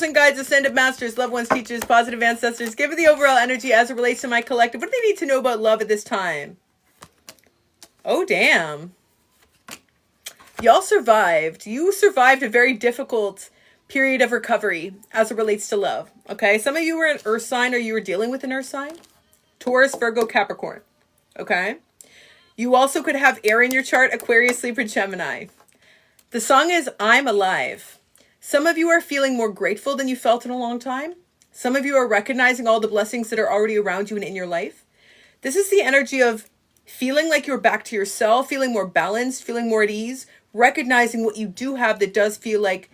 And guides, ascended masters, loved ones, teachers, positive ancestors, give it the overall energy as it relates to my collective. What do they need to know about love at this time? Oh, damn. Y'all survived. You survived a very difficult period of recovery as it relates to love. Okay, some of you were an earth sign or you were dealing with an earth sign. Taurus, Virgo, Capricorn. Okay. You also could have air in your chart, Aquarius, Libra, Gemini. The song is I'm Alive. Some of you are feeling more grateful than you felt in a long time. Some of you are recognizing all the blessings that are already around you and in your life. This is the energy of feeling like you're back to yourself, feeling more balanced, feeling more at ease, recognizing what you do have that does feel like,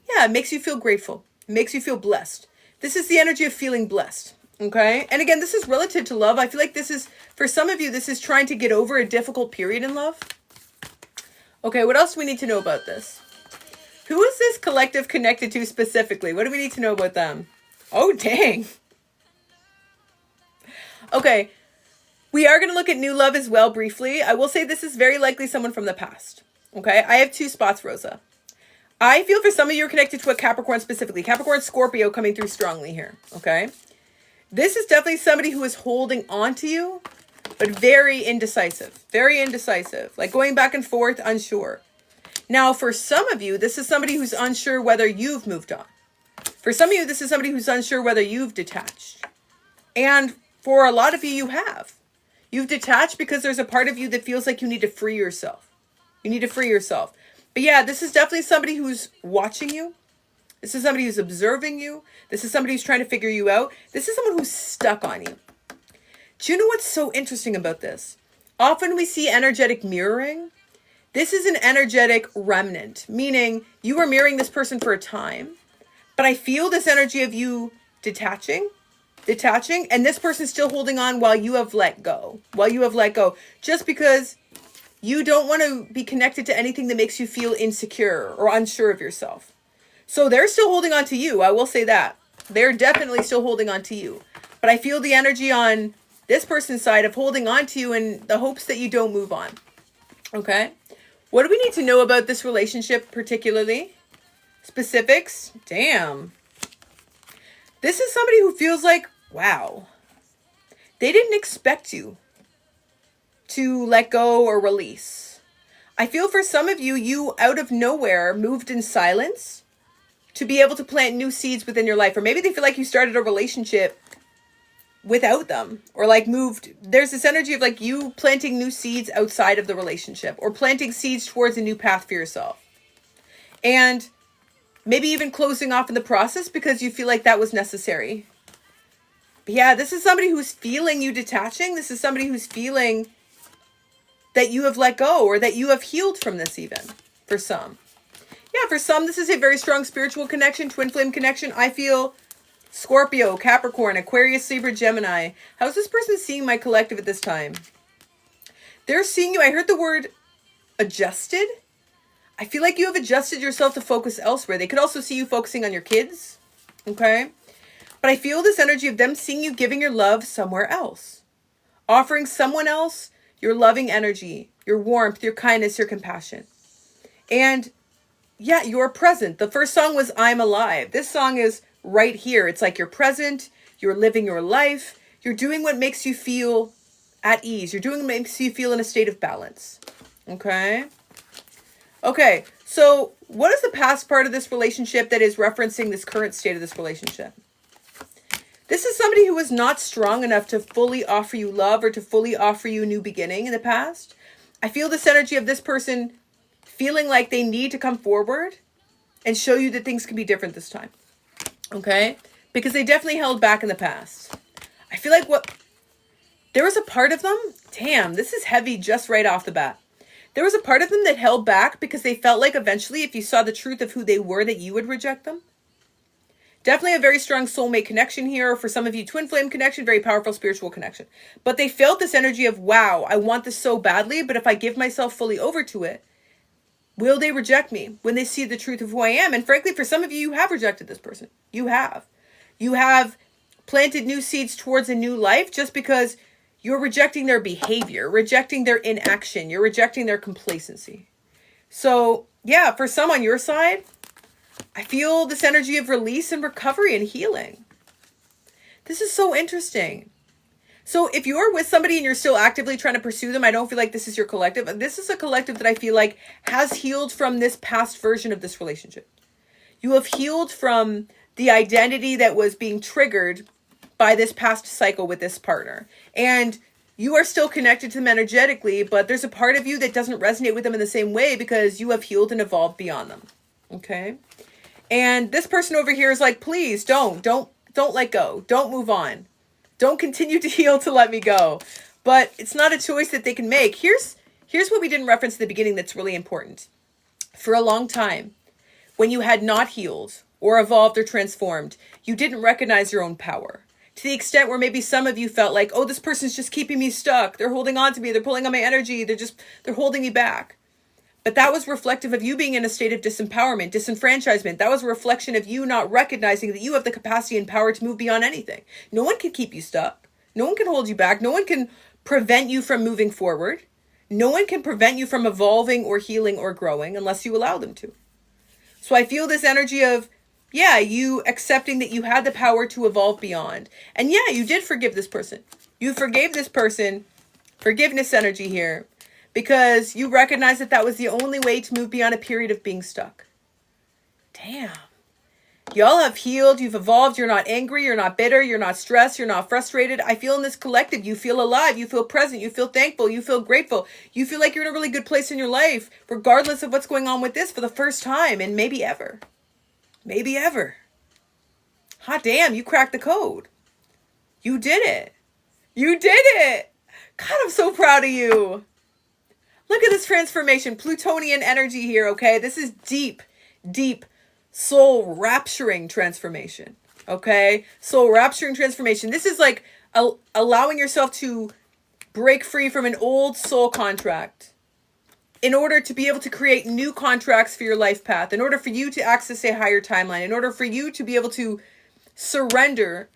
yeah, it makes you feel grateful. It makes you feel blessed. This is the energy of feeling blessed. Okay. And again, this is relative to love. I feel like this is, for some of you, this is trying to get over a difficult period in love. Okay. What else do we need to know about this? Who is this collective connected to specifically? What do we need to know about them? Oh, dang. Okay. We are going to look at new love as well briefly. I will say this is very likely someone from the past. Okay. I have two spots, Rosa. I feel for some of you are connected to a Capricorn specifically. Capricorn, Scorpio coming through strongly here. Okay. This is definitely somebody who is holding on to you, but very indecisive. Very indecisive. Like going back and forth, unsure. Now, for some of you, this is somebody who's unsure whether you've moved on. For some of you, this is somebody who's unsure whether you've detached. And for a lot of you, you have. You've detached because there's a part of you that feels like you need to free yourself. You need to free yourself. But yeah, this is definitely somebody who's watching you. This is somebody who's observing you. This is somebody who's trying to figure you out. This is someone who's stuck on you. Do you know what's so interesting about this? Often we see energetic mirroring. This is an energetic remnant, meaning you were mirroring this person for a time, but I feel this energy of you detaching, and this person's still holding on while you have let go, just because you don't want to be connected to anything that makes you feel insecure or unsure of yourself. So they're still holding on to you. I will say that. They're definitely still holding on to you, but I feel the energy on this person's side of holding on to you in the hopes that you don't move on. Okay. What do we need to know about this relationship particularly? Specifics? Damn. This is somebody who feels like, wow, they didn't expect you to let go or release. I feel for some of you, you out of nowhere moved in silence to be able to plant new seeds within your life. Or maybe they feel like you started a relationship without them, or like moved. There's this energy of like you planting new seeds outside of the relationship or planting seeds towards a new path for yourself. And maybe even closing off in the process because you feel like that was necessary. But yeah, this is somebody who's feeling you detaching. This is somebody who's feeling that you have let go or that you have healed from this even for some. Yeah, for some, this is a very strong spiritual connection, twin flame connection. I feel Scorpio, Capricorn, Aquarius, Libra, Gemini. How's this person seeing my collective at this time? They're seeing you. I heard the word adjusted. I feel like you have adjusted yourself to focus elsewhere. They could also see you focusing on your kids. Okay. But I feel this energy of them seeing you giving your love somewhere else. Offering someone else your loving energy, your warmth, your kindness, your compassion. And yeah, you're present. The first song was I'm Alive. This song is right here. It's like you're present, you're living your life, you're doing what makes you feel at ease. You're doing what makes you feel in a state of balance. Okay. Okay. So what is the past part of this relationship that is referencing this current state of this relationship? This is somebody who was not strong enough to fully offer you love or to fully offer you a new beginning in the past. I feel this energy of this person feeling like they need to come forward and show you that things can be different this time. Okay? Because they definitely held back in the past. I feel like there was a part of them, damn, this is heavy just right off the bat. There was a part of them that held back because they felt like eventually if you saw the truth of who they were that you would reject them. Definitely a very strong soulmate connection here. For some of you, twin flame connection, very powerful spiritual connection. But they felt this energy of, wow, I want this so badly, but if I give myself fully over to it, will they reject me when they see the truth of who I am? And frankly, for some of you, you have rejected this person. You have. You have planted new seeds towards a new life just because you're rejecting their behavior, rejecting their inaction. You're rejecting their complacency. So yeah, for some on your side, I feel this energy of release and recovery and healing. This is so interesting. So if you're with somebody and you're still actively trying to pursue them, I don't feel like this is your collective. This is a collective that I feel like has healed from this past version of this relationship. You have healed from the identity that was being triggered by this past cycle with this partner. And you are still connected to them energetically, but there's a part of you that doesn't resonate with them in the same way because you have healed and evolved beyond them. Okay? And this person over here is like, please don't let go. Don't move on. Don't continue to heal to let me go. But it's not a choice that they can make. Here's what we didn't reference at the beginning that's really important. For a long time, when you had not healed or evolved or transformed, you didn't recognize your own power. To the extent where maybe some of you felt like, oh, this person's just keeping me stuck. They're holding on to me. They're pulling on my energy. They're holding me back. But that was reflective of you being in a state of disempowerment, disenfranchisement. That was a reflection of you not recognizing that you have the capacity and power to move beyond anything. No one can keep you stuck. No one can hold you back. No one can prevent you from moving forward. No one can prevent you from evolving or healing or growing unless you allow them to. So I feel this energy of, yeah, you accepting that you had the power to evolve beyond. And yeah, you did forgive this person. You forgave this person. Forgiveness energy here. Because you recognize that that was the only way to move beyond a period of being stuck. Damn. Y'all have healed. You've evolved. You're not angry. You're not bitter. You're not stressed. You're not frustrated. I feel in this collective, you feel alive. You feel present. You feel thankful. You feel grateful. You feel like you're in a really good place in your life, regardless of what's going on with this for the first time and maybe ever. Maybe ever. Hot damn, you cracked the code. You did it. You did it. God, I'm so proud of you. Look at this transformation. Plutonian energy here, okay? This is deep, deep soul rapturing transformation, okay? Soul rapturing transformation. This is like allowing yourself to break free from an old soul contract in order to be able to create new contracts for your life path, in order for you to access a higher timeline, in order for you to be able to surrender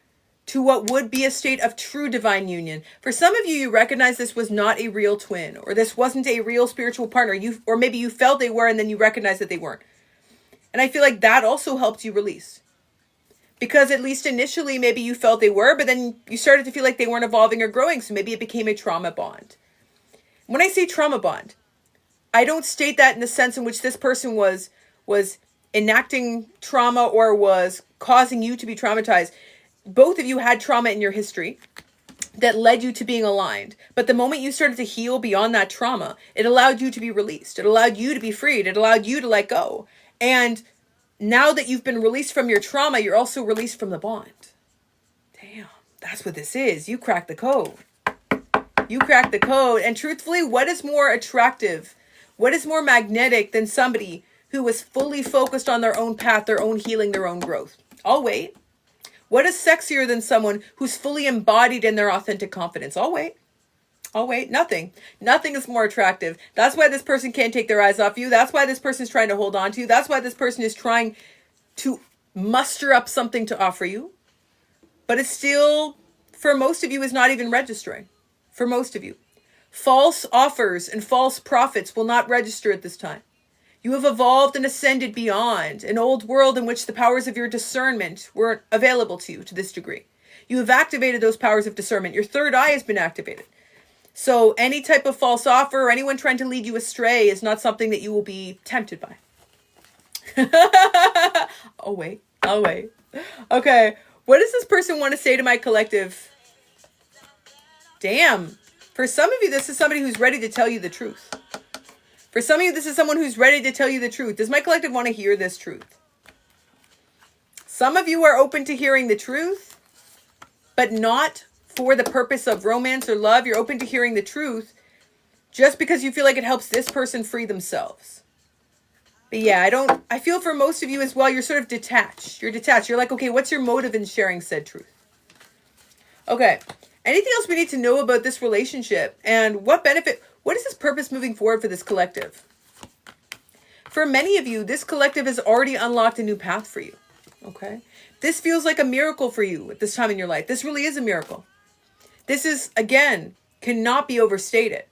to what would be a state of true divine union. For some of you, you recognize this was not a real twin, or this wasn't a real spiritual partner. Or maybe you felt they were and then you recognized that they weren't. And I feel like that also helped you release. Because at least initially, maybe you felt they were, but then you started to feel like they weren't evolving or growing. So maybe it became a trauma bond. When I say trauma bond, I don't state that in the sense in which this person was enacting trauma or was causing you to be traumatized. Both of you had trauma in your history that led you to being aligned. But the moment you started to heal beyond that trauma, it allowed you to be released. It allowed you to be freed. It allowed you to let go. And now that you've been released from your trauma, you're also released from the bond. Damn, that's what this is. You cracked the code. You cracked the code. And truthfully, what is more attractive? What is more magnetic than somebody who is fully focused on their own path, their own healing, their own growth? I'll wait. What is sexier than someone who's fully embodied in their authentic confidence? I'll wait. I'll wait. Nothing. Nothing is more attractive. That's why this person can't take their eyes off you. That's why this person is trying to hold on to you. That's why this person is trying to muster up something to offer you. But it's still, for most of you, is not even registering. For most of you. False offers and false prophets will not register at this time. You have evolved and ascended beyond an old world in which the powers of your discernment weren't available to you to this degree. You have activated those powers of discernment. Your third eye has been activated. So any type of false offer or anyone trying to lead you astray is not something that you will be tempted by. I'll wait. Okay. What does this person want to say to my collective? Damn. For some of you, this is somebody who's ready to tell you the truth. For some of you, this is someone who's ready to tell you the truth. Does my collective want to hear this truth? Some of you are open to hearing the truth, but not for the purpose of romance or love. You're open to hearing the truth just because you feel like it helps this person free themselves. But yeah, I feel for most of you as well, you're sort of detached. You're detached. You're like, okay, what's your motive in sharing said truth? Okay. Anything else we need to know about this relationship and what is this purpose moving forward for this collective? For many of you, this collective has already unlocked a new path for you. Okay. This feels like a miracle for you at this time in your life. This really is a miracle. This is, again, cannot be overstated.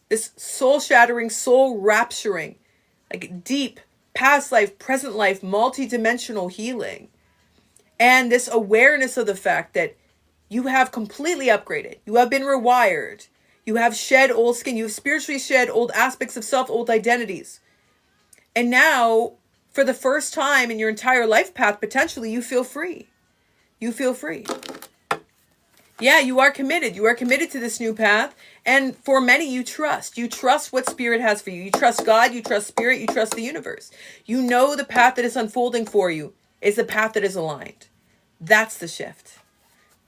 This soul shattering, soul rapturing, like deep past life, present life, multi-dimensional healing. And this awareness of the fact that you have completely upgraded. You have been rewired. You have shed old skin. You have spiritually shed old aspects of self, old identities. And now, for the first time in your entire life path, potentially, you feel free. You feel free. Yeah, you are committed. You are committed to this new path. And for many, you trust. You trust what Spirit has for you. You trust God. You trust Spirit. You trust the universe. You know the path that is unfolding for you is the path that is aligned. That's the shift.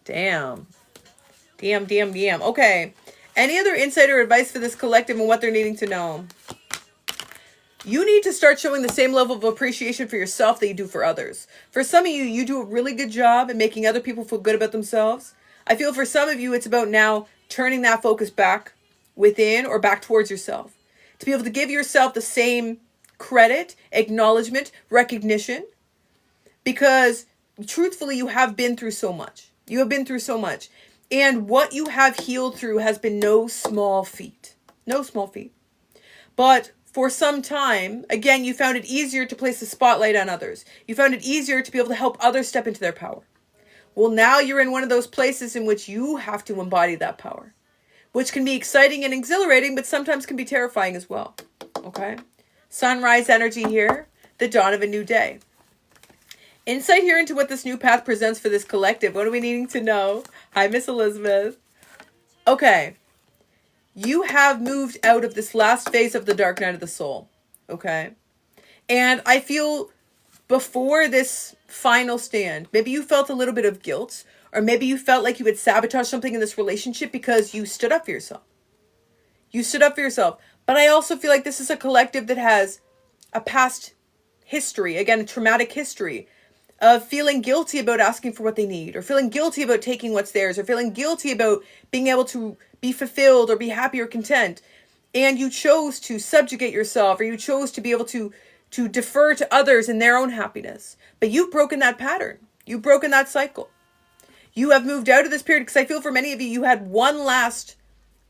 Damn. Okay. Any other insight or advice for this collective and what they're needing to know? You need to start showing the same level of appreciation for yourself that you do for others. For some of you, you do a really good job in making other people feel good about themselves. I feel for some of you, it's about now turning that focus back within or back towards yourself. To be able to give yourself the same credit, acknowledgement, recognition. Because truthfully, you have been through so much. You have been through so much. And what you have healed through has been no small feat. No small feat. But for some time, again, you found it easier to place the spotlight on others. You found it easier to be able to help others step into their power. Well, now you're in one of those places in which you have to embody that power, which can be exciting and exhilarating, but sometimes can be terrifying as well. Okay? Sunrise energy here, the dawn of a new day. Insight here into what this new path presents for this collective. What are we needing to know? Hi, Miss Elizabeth. Okay. You have moved out of this last phase of the dark night of the soul. Okay? And I feel before this final stand, maybe you felt a little bit of guilt, or maybe you felt like you had sabotaged something in this relationship because you stood up for yourself. You stood up for yourself. But I also feel like this is a collective that has a past history, again, a traumatic history of feeling guilty about asking for what they need, or feeling guilty about taking what's theirs, or feeling guilty about being able to be fulfilled or be happy or content. And you chose to subjugate yourself, or you chose to be able to defer to others in their own happiness. But you've broken that pattern. You've broken that cycle. You have moved out of this period, because I feel for many of you, you had one last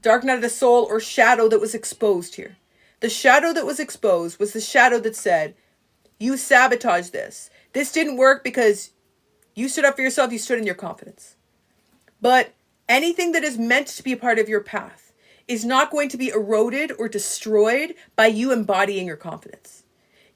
dark night of the soul or shadow that was exposed here. The shadow that was exposed was the shadow that said, you sabotaged this. This didn't work because you stood up for yourself. You stood in your confidence. But anything that is meant to be a part of your path is not going to be eroded or destroyed by you embodying your confidence.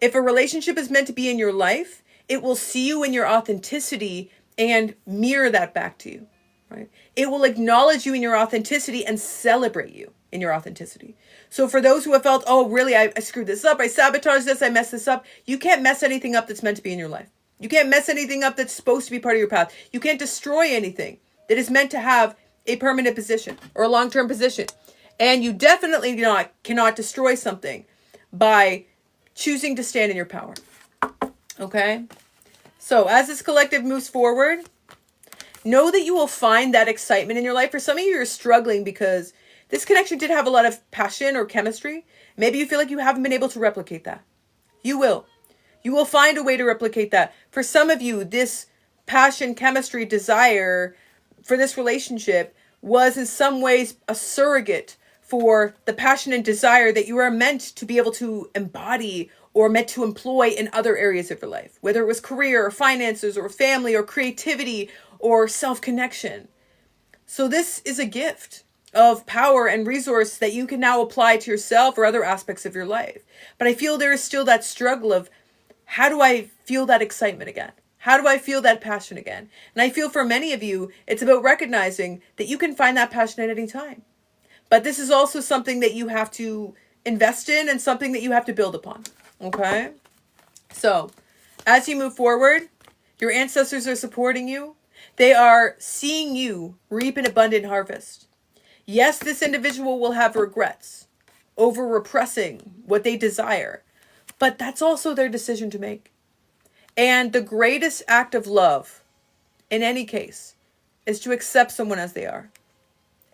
If a relationship is meant to be in your life, it will see you in your authenticity and mirror that back to you, right? It will acknowledge you in your authenticity and celebrate you in your authenticity. So for those who have felt, oh, really, I screwed this up, I sabotaged this, I messed this up. You can't mess anything up that's meant to be in your life. You can't mess anything up that's supposed to be part of your path. You can't destroy anything that is meant to have a permanent position or a long-term position. And you definitely cannot destroy something by choosing to stand in your power. Okay? So as this collective moves forward, know that you will find that excitement in your life. For some of you, you're struggling because this connection did have a lot of passion or chemistry. Maybe you feel like you haven't been able to replicate that. You will. You will find a way to replicate that. For some of you, this passion, chemistry, desire for this relationship was in some ways a surrogate for the passion and desire that you are meant to be able to embody or meant to employ in other areas of your life, whether it was career or finances or family or creativity or self-connection. So this is a gift of power and resource that you can now apply to yourself or other aspects of your life. But I feel there is still that struggle of, how do I feel that excitement again? How do I feel that passion again? And I feel for many of you, it's about recognizing that you can find that passion at any time. But this is also something that you have to invest in and something that you have to build upon. Okay? So, as you move forward, your ancestors are supporting you. They are seeing you reap an abundant harvest. Yes, this individual will have regrets over repressing what they desire, but that's also their decision to make. And the greatest act of love, in any case, is to accept someone as they are.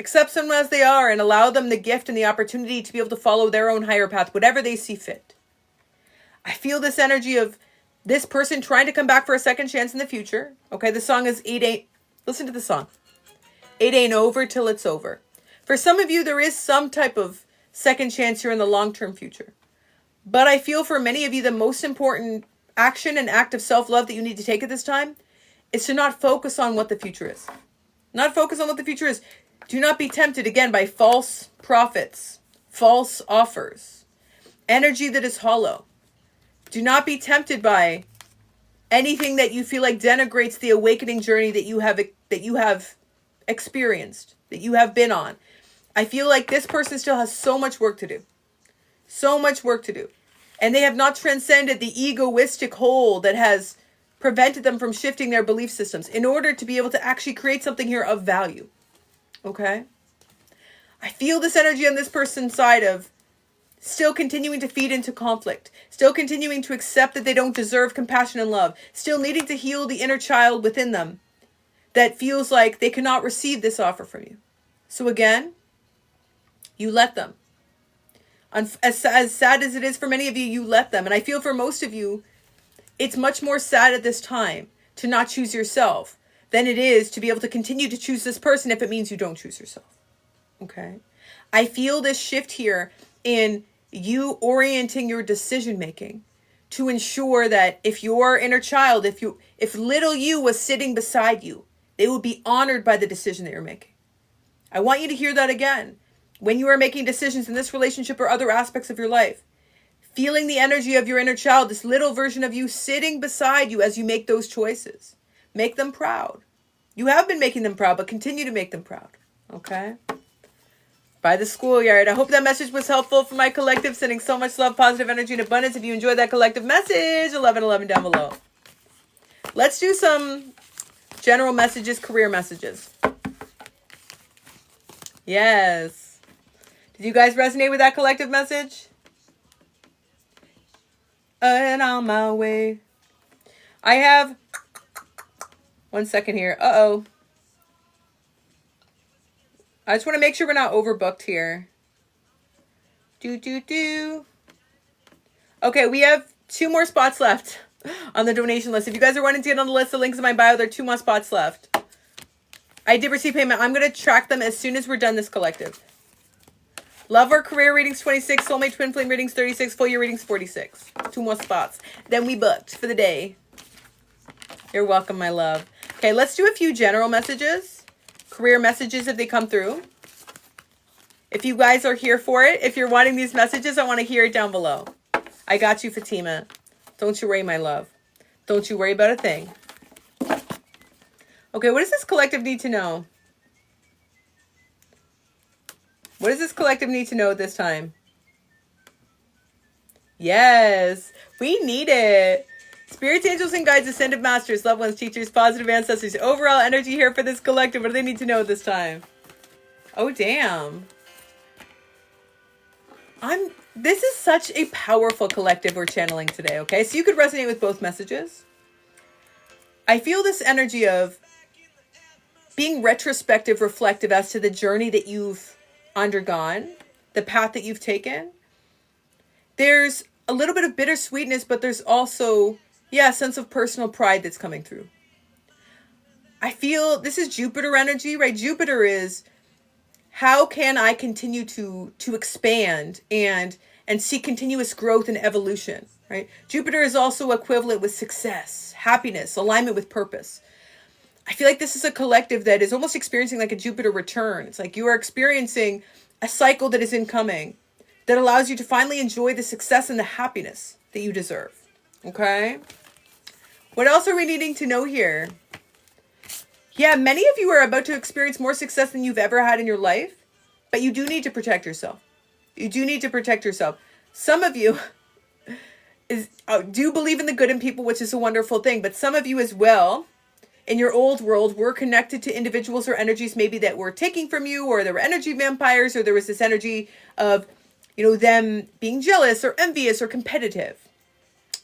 Accept someone as they are and allow them the gift and the opportunity to be able to follow their own higher path, whatever they see fit. I feel this energy of this person trying to come back for a second chance in the future. Okay, the song is listen to the song. It ain't over till it's over. For some of you, there is some type of second chance here in the long-term future. But I feel for many of you, the most important action and act of self-love that you need to take at this time is to not focus on what the future is. Not focus on what the future is. Do not be tempted again by false prophets, false offers, energy that is hollow. Do not be tempted by anything that you feel like denigrates the awakening journey that you have experienced, that you have been on. I feel like this person still has so much work to do. So much work to do. And they have not transcended the egoistic hold that has prevented them from shifting their belief systems in order to be able to actually create something here of value. Okay? I feel this energy on this person's side of still continuing to feed into conflict, still continuing to accept that they don't deserve compassion and love, still needing to heal the inner child within them that feels like they cannot receive this offer from you. So again, you let them. As sad as it is for many of you, you let them. And I feel for most of you, it's much more sad at this time to not choose yourself than it is to be able to continue to choose this person if it means you don't choose yourself. Okay? I feel this shift here in you orienting your decision making to ensure that if your inner child, if little you was sitting beside you, they would be honored by the decision that you're making. I want you to hear that again. When you are making decisions in this relationship or other aspects of your life, feeling the energy of your inner child, this little version of you sitting beside you as you make those choices. Make them proud. You have been making them proud, but continue to make them proud. Okay? By the schoolyard. I hope that message was helpful for my collective. Sending so much love, positive energy, and abundance. If you enjoyed that collective message, 1111 down below. Let's do some general messages, career messages. Yes. Did you guys resonate with that collective message? And on my way. I have... One second here. Uh-oh. I just want to make sure we're not overbooked here. Okay, we have 2 more spots left on the donation list. If you guys are wanting to get on the list, the link's in my bio. There are 2 more spots left. I did receive payment. I'm going to track them as soon as we're done this collective. Love or career readings 26, soulmate twin flame readings 36, full year readings 46. 2 more spots. Then we booked for the day. You're welcome, my love. Okay, let's do a few general messages. Career messages if they come through. If you guys are here for it, if you're wanting these messages, I want to hear it down below. I got you, Fatima. Don't you worry, my love. Don't you worry about a thing. Okay, what does this collective need to know? What does this collective need to know this time? Yes, we need it. Spirits, angels, and guides, ascended masters, loved ones, teachers, positive ancestors. Overall energy here for this collective. What do they need to know this time? Oh, damn. This is such a powerful collective we're channeling today, okay? So you could resonate with both messages. I feel this energy of being retrospective, reflective as to the journey that you've undergone, the path that you've taken. There's a little bit of bittersweetness, but there's also, a sense of personal pride that's coming through. I feel this is Jupiter energy, right? Jupiter is, how can I continue to expand and see continuous growth and evolution, right? Jupiter is also equivalent with success, happiness, alignment with purpose. I feel like this is a collective that is almost experiencing like a Jupiter return. It's like you are experiencing a cycle that is incoming that allows you to finally enjoy the success and the happiness that you deserve. Okay? What else are we needing to know here? Yeah, many of you are about to experience more success than you've ever had in your life, but you do need to protect yourself. You do need to protect yourself. Some of you do believe in the good in people, which is a wonderful thing, but some of you as well, in your old world, were connected to individuals or energies maybe that were taking from you, or there were energy vampires, or there was this energy of, them being jealous or envious or competitive.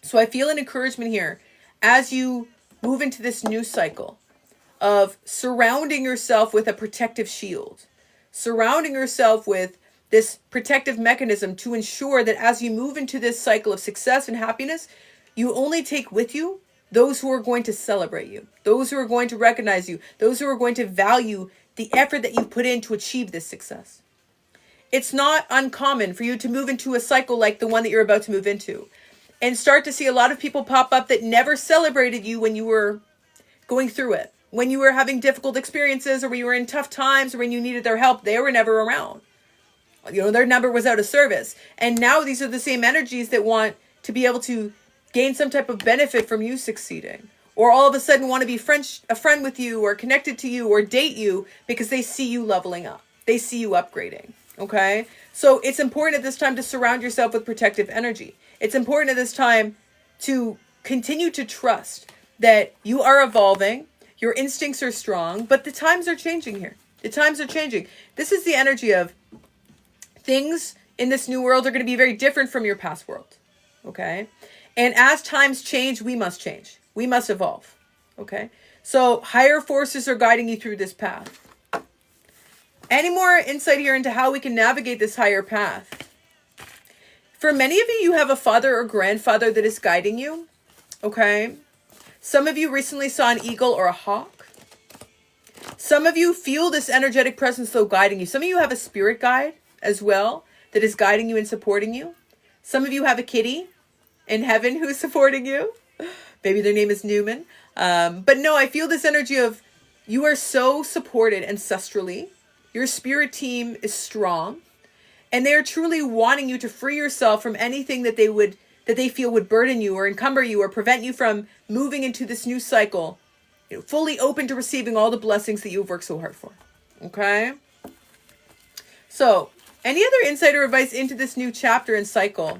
So I feel an encouragement here as you move into this new cycle of surrounding yourself with a protective shield, surrounding yourself with this protective mechanism to ensure that as you move into this cycle of success and happiness, you only take with you those who are going to celebrate you, those who are going to recognize you, those who are going to value the effort that you put in to achieve this success. it's not uncommon for you to move into a cycle like the one that you're about to move into and start to see a lot of people pop up that never celebrated you when you were going through it. When you were having difficult experiences or when you were in tough times or when you needed their help, they were never around. You know, their number was out of service. And now these are the same energies that want to be able to gain some type of benefit from you succeeding. Or all of a sudden want to be a friend with you or connected to you or date you because they see you leveling up. They see you upgrading. Okay? So it's important at this time to surround yourself with protective energy. It's important at this time to continue to trust that you are evolving. Your instincts are strong, but the times are changing here. The times are changing. This is the energy of things in this new world are going to be very different from your past world. Okay? And as times change, we must change. We must evolve. Okay? So higher forces are guiding you through this path. Any more insight here into how we can navigate this higher path? For many of you, you have a father or grandfather that is guiding you. Okay? Some of you recently saw an eagle or a hawk. Some of you feel this energetic presence though guiding you. Some of you have a spirit guide as well that is guiding you and supporting you. Some of you have a kitty in heaven who's supporting you. Maybe their name is Newman. But no, I feel this energy of you are so supported ancestrally. Your spirit team is strong. And they are truly wanting you to free yourself from anything that they feel would burden you or encumber you or prevent you from moving into this new cycle, fully open to receiving all the blessings that you've worked so hard for. Okay? So, any other insight or advice into this new chapter and cycle?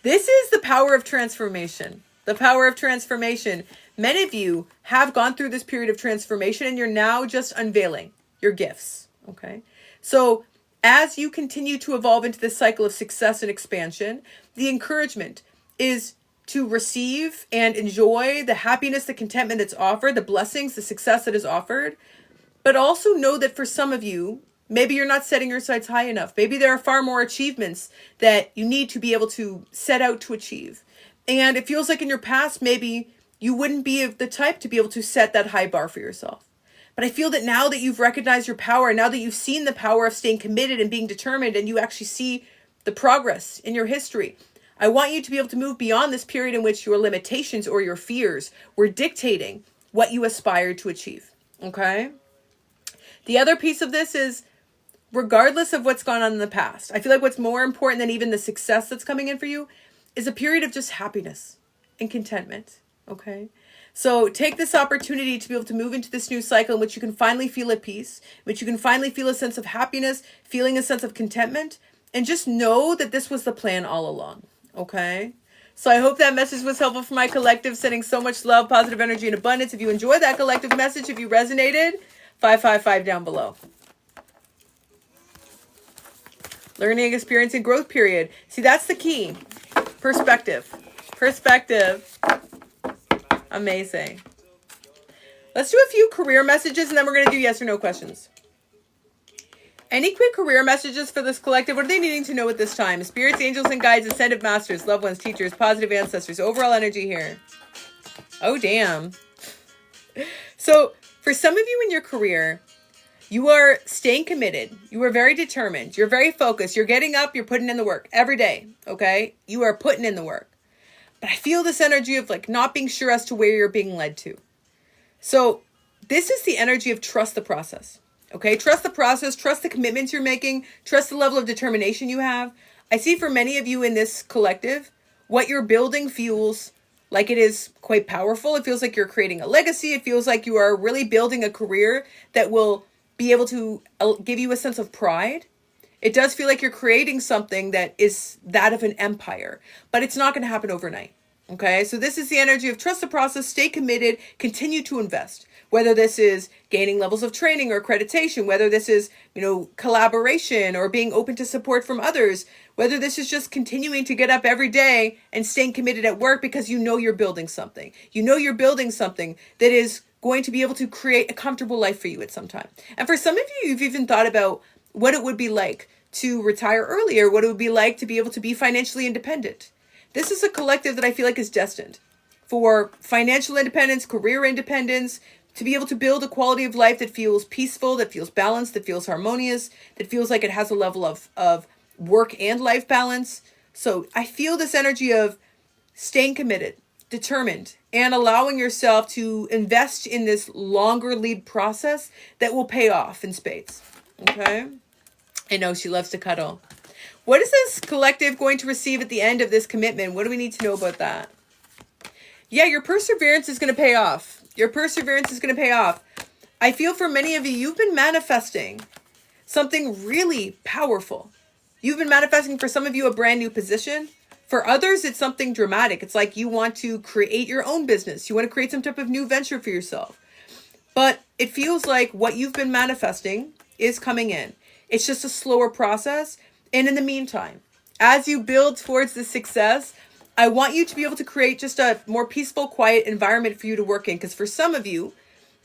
This is the power of transformation. The power of transformation. Many of you have gone through this period of transformation and you're now just unveiling your gifts. Okay? So, as you continue to evolve into this cycle of success and expansion, the encouragement is to receive and enjoy the happiness, the contentment that's offered, the blessings, the success that is offered. But also know that for some of you, maybe you're not setting your sights high enough. Maybe there are far more achievements that you need to be able to set out to achieve. And it feels like in your past, maybe you wouldn't be the type to be able to set that high bar for yourself. But I feel that now that you've recognized your power, now that you've seen the power of staying committed and being determined, and you actually see the progress in your history, I want you to be able to move beyond this period in which your limitations or your fears were dictating what you aspired to achieve. Okay? The other piece of this is, regardless of what's gone on in the past, I feel like what's more important than even the success that's coming in for you is a period of just happiness and contentment. Okay? So take this opportunity to be able to move into this new cycle in which you can finally feel at peace, in which you can finally feel a sense of happiness, feeling a sense of contentment, and just know that this was the plan all along. Okay? So I hope that message was helpful for my collective, sending so much love, positive energy, and abundance. If you enjoyed that collective message, if you resonated, 555 down below. Learning, experience, and growth period. See, that's the key. Perspective. Perspective. Amazing. Let's do a few career messages and then we're going to do yes or no questions. Any quick career messages for this collective? What are they needing to know at this time? Spirits, angels, and guides, ascended masters, loved ones, teachers, positive ancestors, overall energy here. Oh, damn. So for some of you in your career, you are staying committed. You are very determined. You're very focused. You're getting up. You're putting in the work every day. Okay? You are putting in the work. But I feel this energy of like not being sure as to where you're being led to. So this is the energy of trust the process. Okay? Trust the process. Trust the commitments you're making. Trust the level of determination you have. I see for many of you in this collective, what you're building feels like it is quite powerful. It feels like you're creating a legacy. It feels like you are really building a career that will be able to give you a sense of pride. It does feel like you're creating something that is that of an empire, but it's not going to happen overnight. Okay, so this is the energy of trust the process, stay committed, continue to invest. Whether this is gaining levels of training or accreditation, whether this is, collaboration or being open to support from others, whether this is just continuing to get up every day and staying committed at work because you're building something. You're building something that is going to be able to create a comfortable life for you at some time. And for some of you, you've even thought about what it would be like to retire earlier, what it would be like to be able to be financially independent. This is a collective that I feel like is destined for financial independence, career independence, to be able to build a quality of life that feels peaceful, that feels balanced, that feels harmonious, that feels like it has a level of work and life balance. So I feel this energy of staying committed, determined, and allowing yourself to invest in this longer lead process that will pay off in spades. Okay? I know she loves to cuddle. What is this collective going to receive at the end of this commitment? What do we need to know about that? Yeah, your perseverance is going to pay off. Your perseverance is going to pay off. I feel for many of you, you've been manifesting something really powerful. You've been manifesting, for some of you, a brand new position. For others, it's something dramatic. It's like you want to create your own business. You want to create some type of new venture for yourself. But it feels like what you've been manifesting is coming in. It's just a slower process. And in the meantime, as you build towards the success, I want you to be able to create just a more peaceful, quiet environment for you to work in. Because for some of you,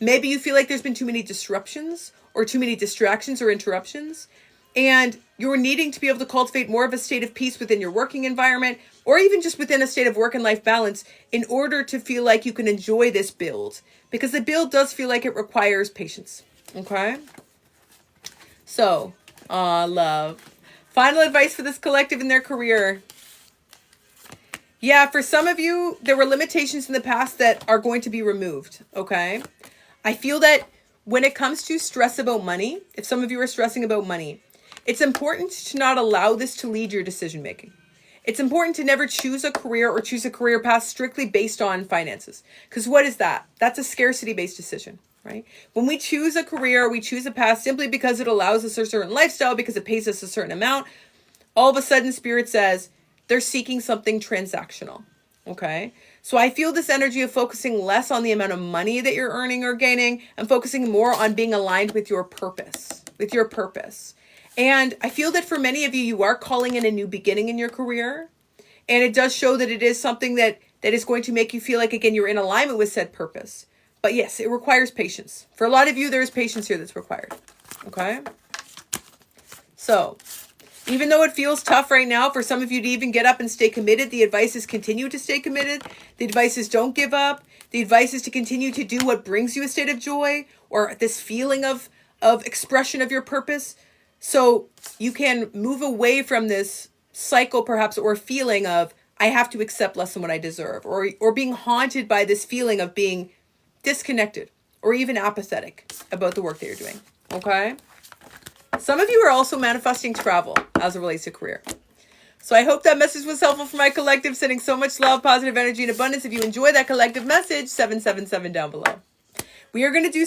maybe you feel like there's been too many disruptions or too many distractions or interruptions. And you're needing to be able to cultivate more of a state of peace within your working environment, or even just within a state of work and life balance, in order to feel like you can enjoy this build. Because the build does feel like it requires patience. Okay? So, love. Final advice for this collective in their career. Yeah, for some of you, there were limitations in the past that are going to be removed, okay? I feel that when it comes to stress about money, if some of you are stressing about money, it's important to not allow this to lead your decision making. It's important to never choose a career or choose a career path strictly based on finances. Because what is that? That's a scarcity-based decision, right? When we choose a career, we choose a path simply because it allows us a certain lifestyle, because it pays us a certain amount, all of a sudden Spirit says, they're seeking something transactional, okay? So I feel this energy of focusing less on the amount of money that you're earning or gaining and focusing more on being aligned with your purpose, And I feel that for many of you, you are calling in a new beginning in your career. And it does show that it is something that is going to make you feel like, again, you're in alignment with said purpose. But yes, it requires patience. For a lot of you, there's patience here that's required, okay? So even though it feels tough right now for some of you to even get up and stay committed, the advice is continue to stay committed. The advice is don't give up. The advice is to continue to do what brings you a state of joy or this feeling of expression of your purpose. So you can move away from this cycle perhaps, or feeling of, I have to accept less than what I deserve, or being haunted by this feeling of being disconnected or even apathetic about the work that you're doing. Okay? Some of you are also manifesting travel as it relates to career. So I hope that message was helpful for my collective, sending so much love, positive energy, and abundance. If you enjoy that collective message, 777 down below. We are going to do